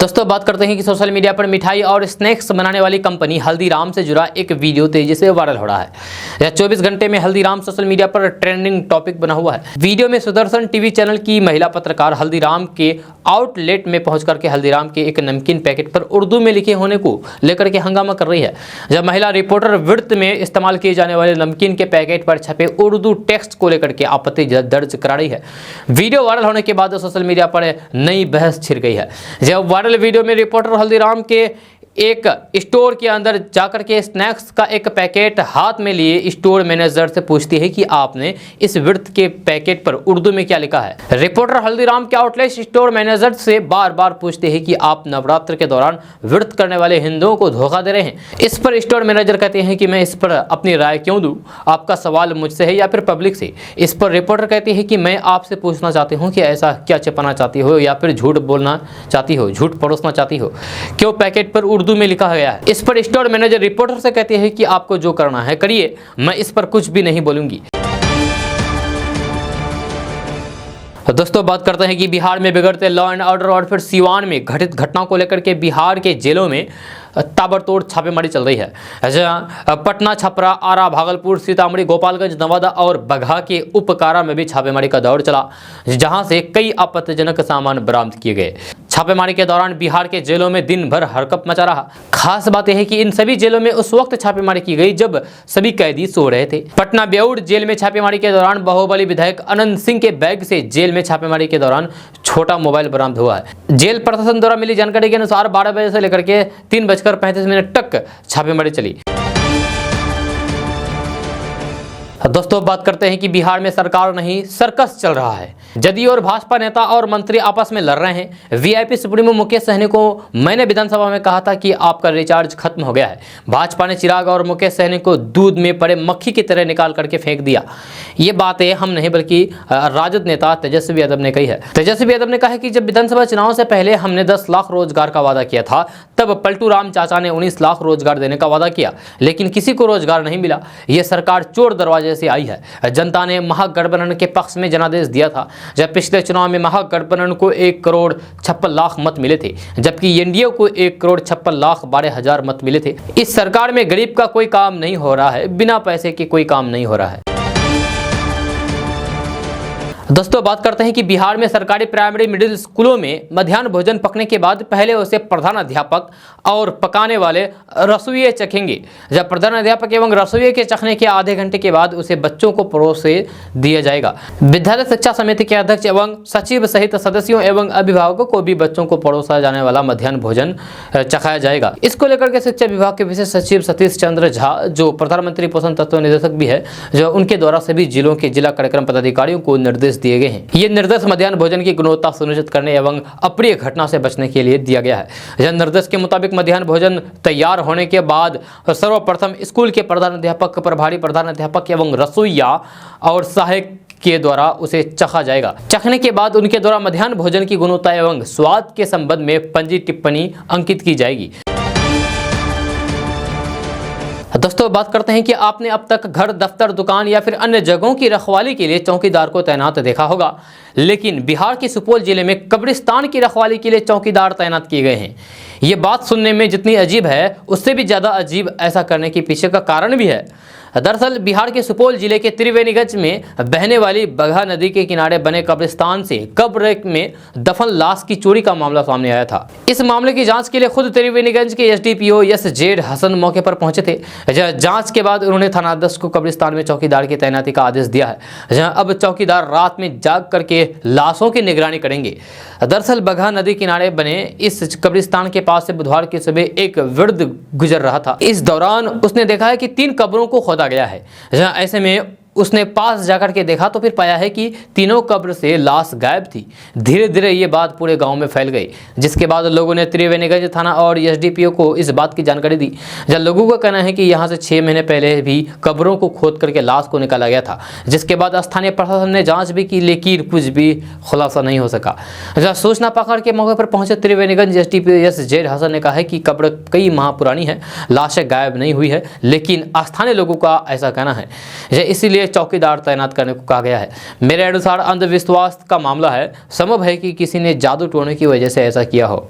दोस्तों बात करते हैं कि सोशल मीडिया पर मिठाई और स्नैक्स बनाने वाली कंपनी हल्दीराम से जुड़ा एक वीडियो तेजी से वायरल हो रहा है। यह 24 घंटे में हल्दीराम सोशल मीडिया पर ट्रेंडिंग टॉपिक बना हुआ है। वीडियो में सुदर्शन टीवी चैनल की महिला पत्रकार हल्दीराम के आउटलेट में पहुंच करके हल्दीराम के एक नमकीन पैकेट पर उर्दू में लिखे होने को लेकर के हंगामा कर रही है। जब महिला रिपोर्टर वृत्त में इस्तेमाल किए जाने वाले नमकीन के पैकेट पर छपे उर्दू टेक्स्ट को लेकर के आपत्ति दर्ज करा रही है। वीडियो वायरल होने के बाद सोशल मीडिया पर नई बहस छिड़ गई है। जब वायरल वीडियो में रिपोर्टर हल्दीराम के एक स्टोर के अंदर जाकर के स्नैक्स का एक पैकेट हाथ में लिए स्टोर मैनेजर से पूछती है कि आपने इस वृत्त के पैकेट पर उर्दू में क्या लिखा है। रिपोर्टर हल्दीराम के आउटलेट स्टोर मैनेजर से बार बार पूछते हैं कि आप नवरात्र के दौरान व्रत करने वाले हिंदुओं को धोखा दे रहे हैं। इस पर स्टोर मैनेजर कहते हैं कि मैं इस पर अपनी राय क्यों दूं, आपका सवाल मुझसे है या फिर पब्लिक से। इस पर रिपोर्टर कहती है कि मैं आपसे पूछना चाहती हूँ कि ऐसा क्या छिपाना चाहती हो या फिर झूठ बोलना चाहती हो, झूठ परोसना चाहती हो, क्यों पैकेट पर उर्दू में लिखा गया है। इस पर स्टोर मैनेजर रिपोर्टर से कहते हैं कि आपको जो करना है करिए, मैं इस पर कुछ भी नहीं बोलूंगी। दोस्तों बात करते हैं कि बिहार में बिगड़ते लॉ एंड ऑर्डर और फिर सीवान में घटित घटनाओं को लेकर के बिहार के जेलों में ताबड़तोड़ छापेमारी चल रही है। पटना, छपरा, आरा, भागलपुर, सीतामढ़ी, गोपालगंज, नवादा और बगहा के उपकारा में भी छापेमारी का दौर चला, जहां से कई आपत्तिजनक सामान बरामद किए गए। छापेमारी के दौरान बिहार के जेलों में दिन भर हड़कंप मचा रहा। खास बात यह है कि इन सभी जेलों में उस वक्त छापेमारी की गई जब सभी कैदी सो रहे थे। पटना बेऊर जेल में छापेमारी के दौरान बाहुबली विधायक अनंत सिंह के बैग से जेल में छापेमारी के दौरान छोटा मोबाइल बरामद हुआ है। जेल प्रशासन द्वारा मिली जानकारी के अनुसार 12 बजे से लेकर के 3:35 तक छापेमारी चली। दोस्तों बात करते हैं कि बिहार में सरकार नहीं सर्कस चल रहा है। जदयू और भाजपा नेता और मंत्री आपस में लड़ रहे हैं। वीआईपी सुप्रीमो मुकेश सहनी को मैंने विधानसभा में कहा था कि आपका रिचार्ज खत्म हो गया है। भाजपा ने चिराग और मुकेश सहनी को दूध में पड़े मक्खी की तरह निकाल करके फेंक दिया। ये बातें हम नहीं बल्कि राजद नेता तेजस्वी यादव ने कही है। तेजस्वी यादव ने कहा कि जब विधानसभा चुनाव से पहले हमने 10 लाख रोजगार का वादा किया था, तब पलटू राम चाचा ने 19 लाख रोजगार देने का वादा किया, लेकिन किसी को रोजगार नहीं मिला। ये सरकार चोर दरवाजे वजह से आई है। जनता ने महागठबंधन के पक्ष में जनादेश दिया था। जब पिछले चुनाव में महागठबंधन को 1,56,00,000 मत मिले थे, जबकि एनडीए को 1,56,12,000 मत मिले थे। इस सरकार में गरीब का कोई काम नहीं हो रहा है, बिना पैसे के कोई काम नहीं हो रहा है। दोस्तों बात करते हैं कि बिहार में सरकारी प्राइमरी मिडिल स्कूलों में मध्याह्न भोजन पकने के बाद पहले उसे प्रधान अध्यापक और पकाने वाले रसोइये चखेंगे। जब प्रधान अध्यापक एवं रसोइये के चखने के आधे घंटे के बाद उसे बच्चों को परोसे दिया जाएगा। विद्यालय शिक्षा समिति के अध्यक्ष एवं सचिव सहित सदस्यों एवं अभिभावकों को भी बच्चों को परोसा जाने वाला मध्याह्न भोजन चखाया जाएगा। इसको लेकर के शिक्षा विभाग के विशेष सचिव सतीश चंद्र झा, जो प्रधानमंत्री पोषण तत्व निदेशक भी है, जो उनके द्वारा सभी जिलों के जिला कार्यक्रम पदाधिकारियों को निर्देश दिए गए हैं। ये निर्देश मध्याह्न भोजन की गुणवत्ता सुनिश्चित करने एवं अप्रिय घटना से बचने के लिए दिया गया है। यह निर्देश के मुताबिक मध्याह्न भोजन तैयार होने के बाद सर्वप्रथम स्कूल के प्रधान अध्यापक, प्रभारी प्रधान अध्यापक एवं रसोइया और सहायक के द्वारा उसे चखा जाएगा। चखने के बाद उनके द्वारा मध्याह्न भोजन की गुणवत्ता एवं स्वाद के संबंध में पंजी टिप्पणी अंकित की जाएगी। दोस्तों बात करते हैं कि आपने अब तक घर, दफ्तर, दुकान या फिर अन्य जगहों की रखवाली के लिए चौकीदार को तैनात देखा होगा, लेकिन बिहार के सुपौल जिले में कब्रिस्तान की रखवाली के लिए चौकीदार तैनात किए गए हैं। ये बात सुनने में जितनी अजीब है, उससे भी ज़्यादा अजीब ऐसा करने के पीछे का कारण भी है। दरअसल बिहार के सुपौल जिले के त्रिवेणीगंज में बहने वाली बगहा नदी के किनारे बने कब्रिस्तान से कब्र में दफन लाश की चोरी का मामला सामने आया था। इस मामले की जांच के लिए खुद त्रिवेणीगंज के एसडीपीओ एस.जेड. हसन मौके पर पहुंचे थे। जांच के बाद उन्होंने थानाध्यक्ष को कब्रिस्तान में चौकीदार की तैनाती का आदेश दिया है, जहां अब चौकीदार रात में जाग करके लाशों की निगरानी करेंगे। दरअसल बगहा नदी किनारे बने इस कब्रिस्तान के पास से बुधवार की सुबह एक वृद्ध गुजर रहा था। इस दौरान उसने देखा है कि 3 कब्रों को खोदा गया है। जहां ऐसे में उसने पास जाकर के देखा तो फिर पाया है कि तीनों कब्र से लाश गायब थी। धीरे धीरे ये बात पूरे गांव में फैल गई, जिसके बाद लोगों ने त्रिवेणीगंज थाना और एसडीपीओ को इस बात की जानकारी दी। जब लोगों का कहना है कि यहां से 6 महीने पहले भी कब्रों को खोद करके लाश को निकाला गया था, जिसके बाद स्थानीय प्रशासन ने जांच भी की, लेकिन कुछ भी खुलासा नहीं हो सका। जब सूचना पकड़ के मौके पर पहुंचे त्रिवेणीगंज एसडीपीओ एस.जेड. हसन ने कहा है कि कब्र कई माह पुरानी है, लाशें गायब नहीं हुई है, लेकिन स्थानीय लोगों का ऐसा कहना है, इसलिए चौकीदार तैनात करने को कहा गया है। मेरे अनुसार अंधविश्वास का मामला है। संभव है कि किसी ने जादू टोने की वजह से ऐसा किया हो।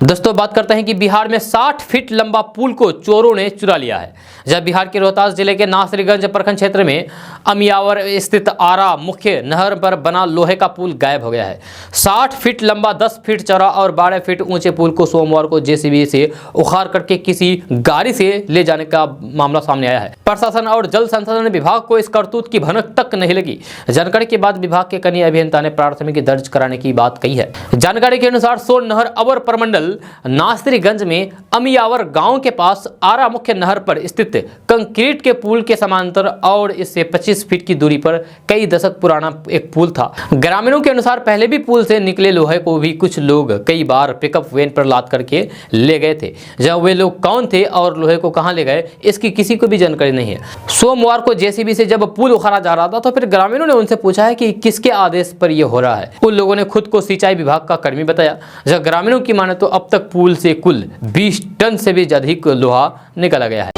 दोस्तों बात करते हैं कि बिहार में 60 फीट लंबा पुल को चोरों ने चुरा लिया है। जब बिहार के रोहतास जिले के नासरीगंज प्रखंड क्षेत्र में अमियावर स्थित आरा मुख्य नहर पर बना लोहे का पुल गायब हो गया है। 60 फीट लंबा, 10 फीट चौड़ा और 12 फीट ऊंचे पुल को सोमवार को जेसीबी से उखाड़ करके किसी गाड़ी से ले जाने का मामला सामने आया है। प्रशासन और जल संसाधन विभाग को इस करतूत की भनक तक नहीं लगी। जानकारी के बाद विभाग के कनीय अभियंता ने प्राथमिकी दर्ज कराने की बात कही है। जानकारी के अनुसार सोन नहर अवर प्रमंडल नासरीगंज में अमियावर गांव के पास आरा मुख्य नहर पर स्थित कंक्रीट के पुल के समांतर और इससे 25 फीट की दूरी पर कई दशक पुराना एक पुल था। ग्रामीणों के अनुसार पहले भी पुल से निकले लोहे को भी कुछ लोग कई बार पिकअप वैन पर लाद करके ले गए थे। जब वे लोग कौन थे और लोहे को कहां ले गए, इसकी किसी को भी जानकारी नहीं है। सोमवार को जेसीबी से जब पुल उखाड़ा जा रहा था तो फिर ग्रामीणों ने उनसे पूछा है कि किसके आदेश पर यह हो रहा है। उन लोगों ने खुद को सिंचाई विभाग का कर्मी बताया। जब ग्रामीणों की माने तो अब तक पुल से कुल 20 टन से भी अधिक लोहा निकाला गया है।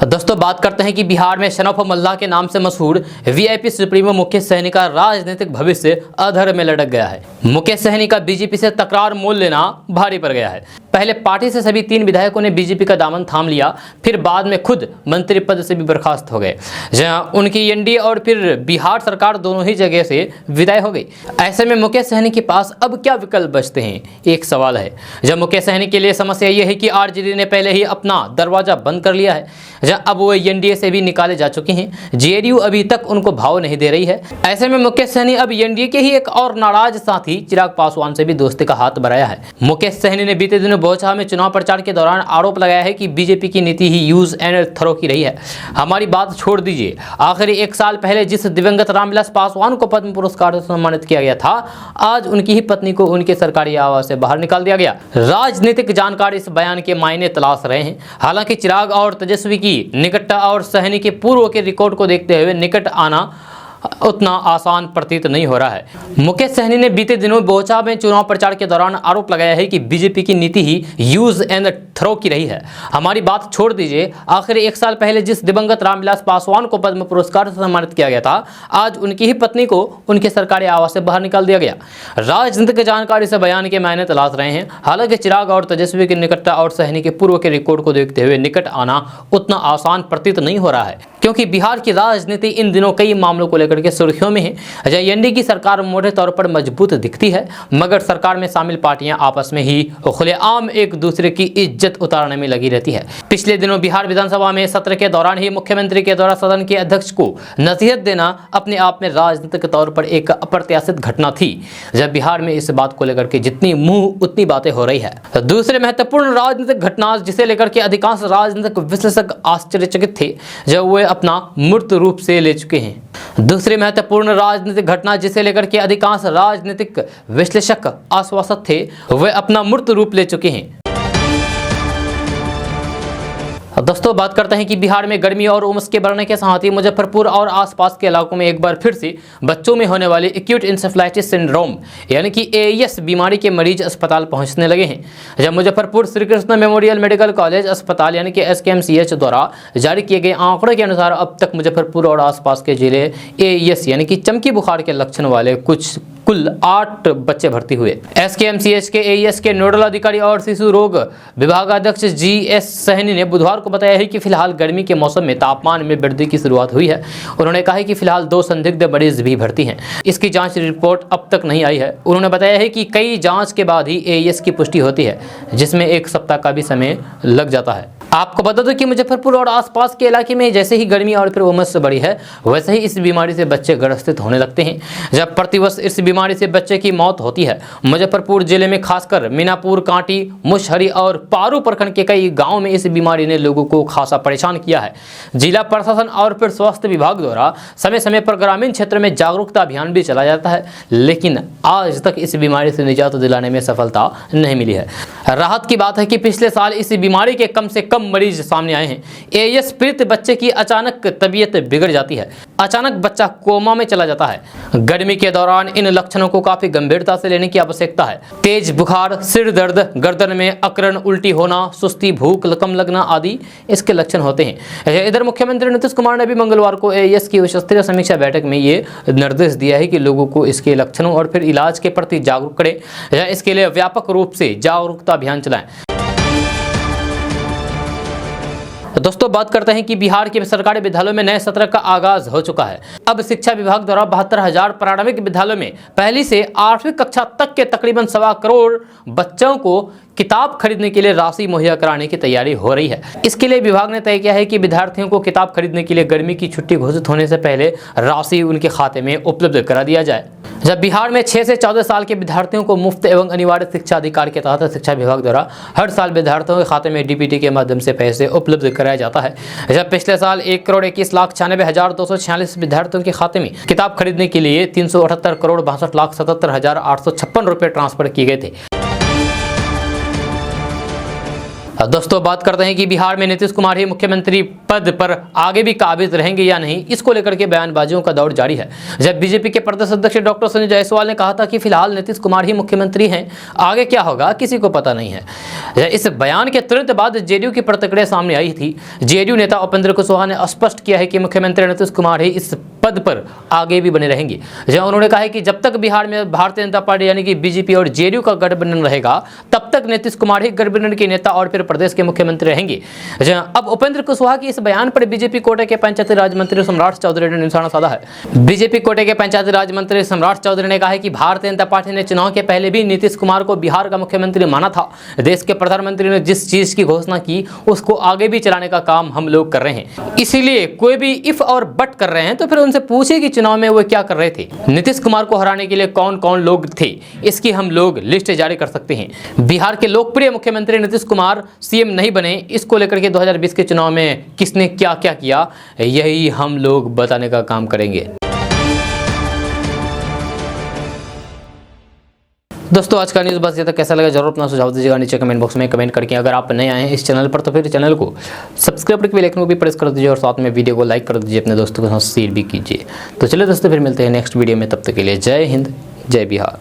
दोस्तों बात करते हैं कि बिहार में शरफ मल्लाह के नाम से मशहूर वीआईपी सुप्रीमो मुकेश सहनी का राजनीतिक भविष्य अधर में लटक गया है। मुकेश सहनी का बीजेपी से तकरार मोल लेना भारी पड़ गया है। पहले पार्टी से सभी 3 विधायकों ने बीजेपी का दामन थाम लिया, फिर बाद में खुद मंत्री पद से भी बर्खास्त हो गए, जहां उनकी एनडीए और फिर बिहार सरकार दोनों ही जगह से विदाई हो गई। ऐसे में मुकेश सहनी के पास अब क्या विकल्प बचते हैं, एक सवाल है। जब मुकेश सहनी के लिए समस्या यह है कि आरजेडी ने पहले ही अपना दरवाजा बंद कर लिया है, जहां अब वो एनडीए से भी निकाले जा चुके हैं। जेडीयू अभी तक उनको भाव नहीं दे रही है। ऐसे में मुकेश सहनी अब एनडीए के ही एक और नाराज साथी चिराग पासवान से भी दोस्ती का हाथ बढ़ाया है। मुकेश सहनी ने बीते दिनों बोचहा में चुनाव प्रचार के दौरान आरोप लगाया है कि बीजेपी की नीति ही यूज एंड थ्रो की रही है। हमारी बात छोड़ दीजिए, आखिर 1 साल पहले जिस दिवंगत रामविलास पासवान को पद्म पुरस्कार से सम्मानित किया गया था, आज उनकी ही पत्नी को उनके सरकारी आवास से बाहर निकाल दिया गया। राजनीतिक जानकार इस बयान के मायने तलाश रहे हैं। हालांकि चिराग और तेजस्वी की निकटता और सहनी के पूर्व के रिकॉर्ड को देखते हुए निकट आना उतना आसान प्रतीत नहीं हो रहा है। मुकेश सहनी ने बीते दिनों बोचा में चुनाव प्रचार के दौरान आरोप लगाया है कि बीजेपी की नीति ही यूज एंड थ्रो की रही है। हमारी बात छोड़ दीजिए, आखिर 1 साल पहले जिस दिवंगत रामविलास पासवान को पद्म पुरस्कार से सम्मानित किया गया था, आज उनकी ही पत्नी को उनके सरकारी आवास से बाहर निकाल दिया गया। राजनीतिक जानकारी से बयान के मायने तलाश रहे हैं। हालांकि चिराग और तेजस्वी की निकटता और सहनी के पूर्व के रिकॉर्ड को देखते हुए निकट आना उतना आसान प्रतीत नहीं हो रहा है, क्योंकि बिहार की राजनीति इन दिनों कई मामलों को लेकर के सुर्खियों में है। अजय एनडीए की सरकार मोटे तौर पर मजबूत दिखती है, मगर सरकार में शामिल पार्टियां आपस में ही खुलेआम एक दूसरे की इज्जत उतारने में लगी रहती है। पिछले दिनों बिहार विधानसभा में सत्र के दौरान ही मुख्यमंत्री के द्वारा सदन के अध्यक्ष को नसीहत देना अपने आप में राजनीतिक तौर पर एक अप्रत्याशित घटना थी, जब बिहार में इस बात को लेकर के जितनी मुंह उतनी बातें हो रही है। दूसरे महत्वपूर्ण राजनीतिक घटना जिसे लेकर के अधिकांश राजनीतिक विश्लेषक आश्चर्यचकित थे, जब वे अपना मूर्त रूप से ले चुके हैं। दूसरी महत्वपूर्ण राजनीतिक घटना जिसे लेकर के अधिकांश राजनीतिक विश्लेषक आश्वासक थे, वे अपना मूर्त रूप ले चुके हैं। दोस्तों, बात करते हैं कि बिहार में गर्मी और उमस के बढ़ने के साथ ही मुजफ्फरपुर और आसपास के इलाकों में एक बार फिर से बच्चों में होने वाली एक्यूट इंसेफ्लाइटिस सिंड्रोम यानी कि एईएस बीमारी के मरीज अस्पताल पहुंचने लगे हैं। जब Muzaffarpur Shri Krishna memorial medical college अस्पताल यानी कि एसकेएमसीएच द्वारा जारी किए गए आंकड़े के अनुसार अब तक मुजफ्फरपुर और आसपास के जिले एईएस यानी कि चमकी बुखार के लक्षण वाले कुल 8 बच्चे भर्ती हुए। एसकेएमसीएच के एईएस के नोडल अधिकारी और शिशु रोग विभागाध्यक्ष जीएस सहनी ने बुधवार को बताया है कि फिलहाल गर्मी के मौसम में तापमान में वृद्धि की शुरुआत हुई है। उन्होंने कहा है कि फिलहाल 2 संदिग्ध मरीज भी भर्ती हैं। इसकी जांच रिपोर्ट अब तक नहीं आई है। उन्होंने बताया है कि कई जांच के बाद ही एईएस की पुष्टि होती है, जिसमें 1 सप्ताह का भी समय लग जाता है। आपको बता दो कि मुजफ्फरपुर और आसपास के इलाके में जैसे ही गर्मी और फिर उमस बढ़ी है, वैसे ही इस बीमारी से बच्चे ग्रसित होने लगते हैं। जब प्रतिवर्ष इस बीमारी से बच्चे की मौत होती है। मुजफ्फरपुर जिले में खासकर मीनापुर, कांटी, मुशहरी और पारू प्रखंड के कई गांवों में इस बीमारी ने लोगों को खासा परेशान किया है। जिला प्रशासन और फिर स्वास्थ्य विभाग द्वारा समय समय पर ग्रामीण क्षेत्र में जागरूकता अभियान भी चलाया जाता है, लेकिन आज तक इस बीमारी से निजात दिलाने में सफलता नहीं मिली है। राहत की बात है कि पिछले साल इस बीमारी के कम से कम मरीज सामने आए हैं। एईएस पीड़ित बच्चे की अचानक तबीयत बिगड़ जाती है, अचानक बच्चा कोमा में चला जाता है। गर्मी के दौरान इन लक्षणों को काफी गंभीरता से लेने की आवश्यकता है। तेज बुखार, सिर दर्द, गर्दन में अकड़न, उल्टी होना, सुस्ती, भूख कम लगना आदि इसके लक्षण होते हैं। इधर मुख्यमंत्री नीतीश कुमार ने भी मंगलवार को एईएस की उच्च स्तरीय समीक्षा बैठक में ये निर्देश दिया है कि लोगों को इसके लक्षणों और फिर इलाज के प्रति जागरूक करें। इसके लिए व्यापक रूप से जागरूकता अभियान चलाएं। दोस्तों, बात करते हैं कि बिहार के सरकारी विद्यालयों में नए सत्र का आगाज हो चुका है। अब शिक्षा विभाग द्वारा 72,000 प्रारंभिक विद्यालयों में पहली से 8वीं कक्षा तक के तकरीबन 1.25 करोड़ बच्चों को किताब खरीदने के लिए राशि मुहैया कराने की तैयारी हो रही है। इसके लिए विभाग ने तय किया है कि विद्यार्थियों को किताब खरीदने के लिए गर्मी की छुट्टी घोषित होने से पहले राशि उनके खाते में उपलब्ध करा दिया जाए। जब बिहार में 6 से 14 साल के विद्यार्थियों को मुफ्त एवं अनिवार्य शिक्षा अधिकार के तहत शिक्षा विभाग द्वारा हर साल विद्यार्थियों के खाते में डीबीटी के माध्यम से पैसे उपलब्ध कराया जाता है। जब पिछले साल 1,21,96,246 विद्यार्थियों के खाते में किताब खरीदने के लिए 378,62,77,856 रुपये ट्रांसफर किए गए थे। दोस्तों, बात करते हैं कि बिहार में नीतीश कुमार ही मुख्यमंत्री पद पर आगे भी काबिज रहेंगे या नहीं, इसको लेकर के बयानबाजियों का दौर जारी है। जब बीजेपी के प्रदेश अध्यक्ष डॉक्टर संजय जायसवाल ने कहा था कि फिलहाल नीतीश कुमार ही मुख्यमंत्री हैं, आगे क्या होगा किसी को पता नहीं है। इस बयान के तुरंत बाद जेडीयू की प्रतिक्रिया सामने आई थी। जेडीयू नेता उपेंद्र कुशवाहा ने स्पष्ट किया है कि मुख्यमंत्री नीतीश कुमार ही इस पद पर आगे भी बने रहेंगे। जहां उन्होंने कहा है कि जब तक बिहार में भारतीय जनता पार्टी यानी कि बीजेपी और जेडीयू का गठबंधन रहेगा, तब तक नीतीश कुमार ही गठबंधन के नेता और फिर प्रदेश के मुख्यमंत्री रहेंगे। अब उपेंद्र कुशवाहा की इस बयान पर बीजेपी कोटे के पंचायती राज मंत्री सम्राट चौधरी ने निशाना साधा है। बीजेपी कोटे के पंचायती राज मंत्री सम्राट चौधरी ने कहा है कि भारतीय जनता पार्टी ने चुनाव के पहले भी नीतीश कुमार को बिहार का मुख्यमंत्री माना था। देश के प्रधानमंत्री ने जिस चीज की घोषणा की उसको आगे भी चलाने का काम हम लोग कर रहे हैं। इसीलिए कोई भी इफ और बट कर रहे हैं तो फिर उनसे पूछिए कि चुनाव में वो क्या कर रहे थे। नीतीश कुमार को हराने के लिए कौन कौन लोग थे, इसकी हम लोग लिस्ट जारी कर सकते हैं। बिहार के लोकप्रिय मुख्यमंत्री नीतीश कुमार सीएम नहीं बने, इसको लेकर के 2020 के चुनाव में किसने क्या क्या किया, यही हम लोग बताने का काम करेंगे। दोस्तों आज का न्यूज़ बस ये तक। कैसा लगा जरूर अपना सुझाव दीजिएगा नीचे कमेंट बॉक्स में कमेंट करके। अगर आप नए आए हैं इस चैनल पर तो फिर चैनल को सब्सक्राइब करके बेल आइकन को भी प्रेस कर दीजिए और साथ में वीडियो को लाइक कर दीजिए, अपने दोस्तों के साथ शेयर भी कीजिए। तो चलिए दोस्तों फिर मिलते हैं नेक्स्ट वीडियो में, तब तक के लिए जय हिंद जय बिहार।